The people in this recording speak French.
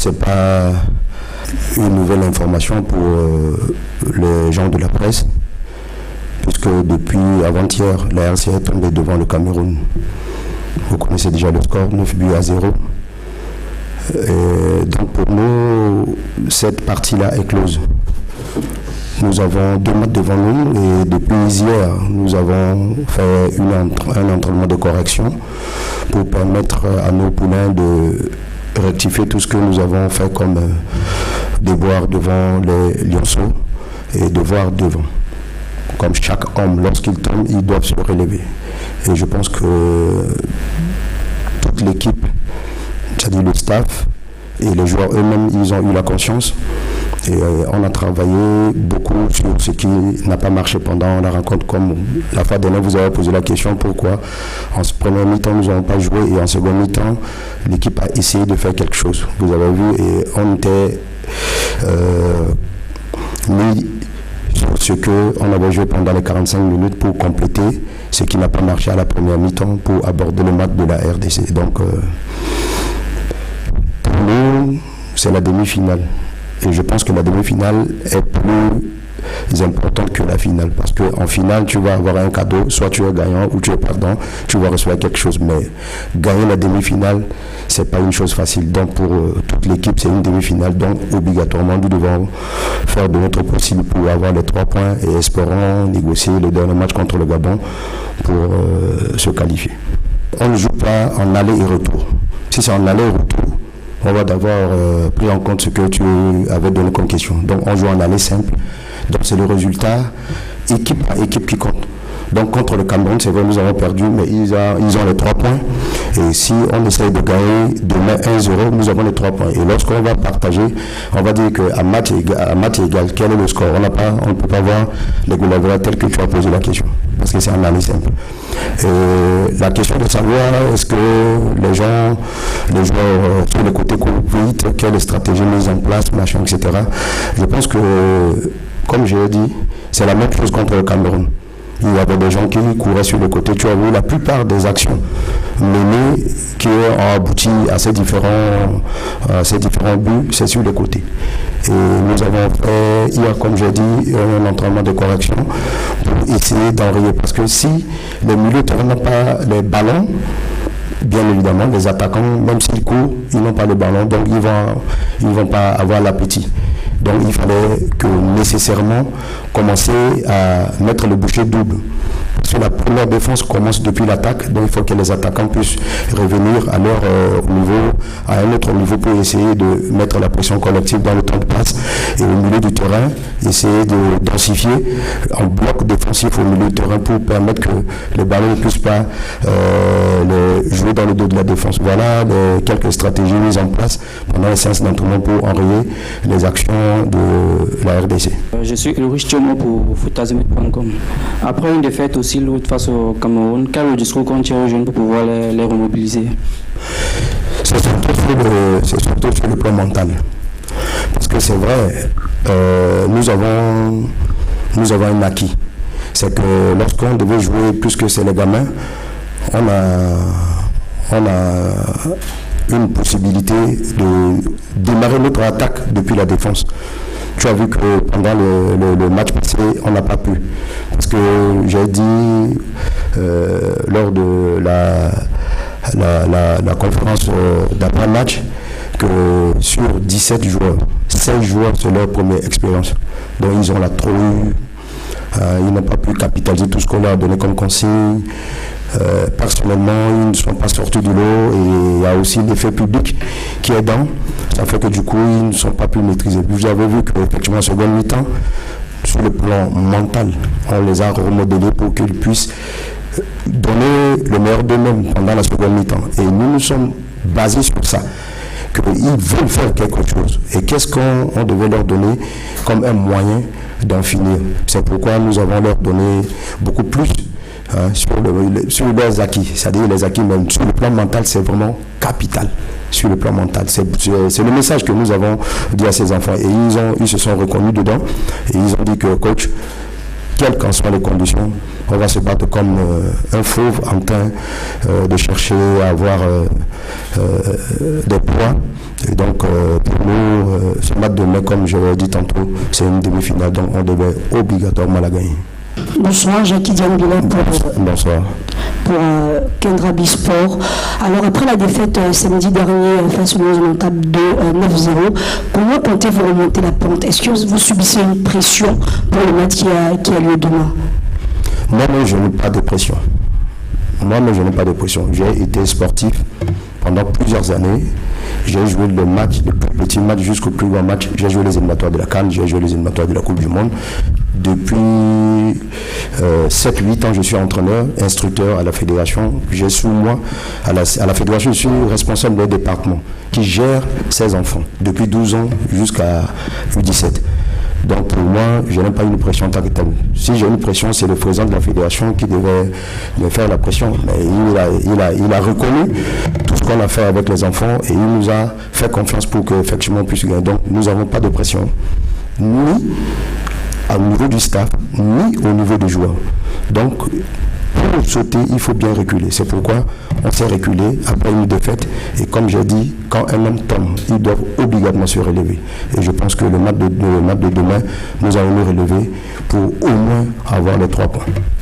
c'est pas une nouvelle information pour les gens de la presse, puisque depuis avant-hier, la RCA est tombée devant le Cameroun. Vous connaissez déjà le score, 9-0. Et donc pour nous, cette partie-là est close. Nous avons 2 matchs devant nous et depuis hier, nous avons fait un entraînement de correction pour permettre à nos poulains de rectifier tout ce que nous avons fait comme devoir devant les lionceaux et devoir devant. Comme chaque homme, lorsqu'il tombe, ils doivent se relever. Et je pense que toute l'équipe, c'est-à-dire le staff et les joueurs eux-mêmes, ils ont eu la conscience. Et on a travaillé beaucoup sur ce qui n'a pas marché pendant la rencontre. Comme la fois dernière, vous avez posé la question pourquoi en première mi-temps nous n'avons pas joué et en seconde mi-temps l'équipe a essayé de faire quelque chose. Vous avez vu, et on était mis sur ce qu'on avait joué pendant les 45 minutes pour compléter ce qui n'a pas marché à la première mi-temps pour aborder le match de la RDC. Donc pour nous, c'est la demi-finale. Et je pense que la demi-finale est plus importante que la finale. Parce qu'en finale, tu vas avoir un cadeau, soit tu es gagnant ou tu es perdant, tu vas recevoir quelque chose. Mais gagner la demi-finale, ce n'est pas une chose facile. Donc pour toute l'équipe, c'est une demi-finale. Donc obligatoirement, nous devons faire de notre possible pour avoir les 3 points et espérons négocier le dernier match contre le Gabon pour se qualifier. On ne joue pas en aller et retour. Si c'est en aller et retour, on va d'abord pris en compte ce que tu avais donné comme question. Donc on joue en aller simple. Donc c'est le résultat équipe par équipe qui compte. Donc contre le Cameroun, c'est vrai, nous avons perdu, mais ils ont les 3 points. Et si on essaye de gagner demain 1-0, nous avons les 3 points. Et lorsqu'on va partager, on va dire qu'à match égal, quel est le score? On ne peut pas voir les goals tels que tu as posé la question. Parce que c'est un aller simple. Et la question de savoir est-ce que les joueurs sur le côté courent vite, quelle stratégie mise en place, machin, etc. Je pense que, comme je l'ai dit, c'est la même chose contre le Cameroun. Il y avait des gens qui couraient sur le côté. Tu as vu la plupart des actions menées qui ont abouti à ces différents buts, c'est sur le côté. Et nous avons fait hier, comme j'ai dit, un entraînement de correction pour essayer d'enrayer. Parce que si les milieux de terrain n'ont pas les ballons, bien évidemment, les attaquants, même s'ils courent, ils n'ont pas le ballon, donc ils vont pas avoir l'appétit. Donc il fallait que nécessairement commencer à mettre le boucher double. Parce que la première défense commence depuis l'attaque, donc il faut que les attaquants puissent revenir à leur niveau, à un autre niveau pour essayer de mettre la pression collective dans le temps de passe. Et au milieu du terrain, essayer de densifier en bloc défensif au milieu du terrain pour permettre que les ballons ne puissent pas jouer dans le dos de la défense. Voilà quelques stratégies mises en place pendant les séances d'entraînement pour enrayer les actions de la RDC. Je suis Ulrich Thiomo pour footazimit.com. Après une défaite aussi lourde face au Cameroun, quel est le discours qu'on tient aux jeunes pour pouvoir les remobiliser? C'est surtout sur le plan mental. Parce que c'est vrai, nous avons un acquis. C'est que lorsqu'on devait jouer plus que c'est les gamins, on a une possibilité de démarrer notre attaque depuis la défense. Tu as vu que pendant le match passé, on n'a pas pu. Parce que j'ai dit lors de la conférence d'après-match que sur 17 joueurs, 16 joueurs, c'est leur première expérience. Donc ils ont la trouille, ils n'ont pas pu capitaliser tout ce qu'on leur a donné comme consigne. Personnellement, ils ne sont pas sortis du lot et il y a aussi l'effet public qui est dans. Ça fait que du coup, ils ne sont pas pu maîtriser. Vous avez vu qu'effectivement, en seconde mi-temps, sur le plan mental, on les a remodelés pour qu'ils puissent donner le meilleur d'eux-mêmes pendant la seconde mi-temps. Et nous sommes basés sur ça, qu'ils veulent faire quelque chose. Et qu'est-ce qu'on devait leur donner comme un moyen d'en finir? C'est pourquoi nous avons leur donné beaucoup plus sur leurs acquis, c'est-à-dire les acquis même. Sur le plan mental, c'est vraiment capital. Sur le plan mental, c'est le message que nous avons dit à ces enfants. Et ils se sont reconnus dedans. Et ils ont dit que coach, quelles qu'en soient les conditions, on va se battre comme un fauve en train de chercher à avoir des points. Et donc, pour nous, ce match demain, comme je l'ai dit tantôt, c'est une demi-finale, donc on devait obligatoirement la gagner. Bonsoir, Jackie Dianguilet Bonsoir. Pour Kendra Bisport. Alors, après la défaite samedi dernier face au Montable de 9-0, comment comptez-vous remonter la pente? Est-ce que vous subissez une pression pour le match qui a lieu demain? Moi-même, je n'ai pas de pression. J'ai été sportif pendant plusieurs années. J'ai joué le match, le plus petit match jusqu'au plus grand match. J'ai joué les éliminatoires de la CAN, j'ai joué les éliminatoires de la Coupe du Monde. Depuis 7-8 ans, je suis entraîneur, instructeur à la fédération. J'ai sous moi, à la fédération, je suis responsable d'un département qui gère 16 enfants, depuis 12 ans jusqu'à 17. Donc pour moi, je n'ai pas une pression en tant que telle. Si j'ai une pression, c'est le président de la fédération qui devait me faire la pression. Mais il a reconnu tout ce qu'on a fait avec les enfants et il nous a fait confiance pour qu'effectivement on puisse gagner. Donc nous n'avons pas de pression, ni au niveau du staff, ni au niveau des joueurs. Donc pour sauter, il faut bien reculer. C'est pourquoi on s'est reculé après une défaite. Et comme j'ai dit, quand un homme tombe, ils doivent obligatoirement se relever. Et je pense que le match de demain, nous allons nous relever pour au moins avoir les 3 points.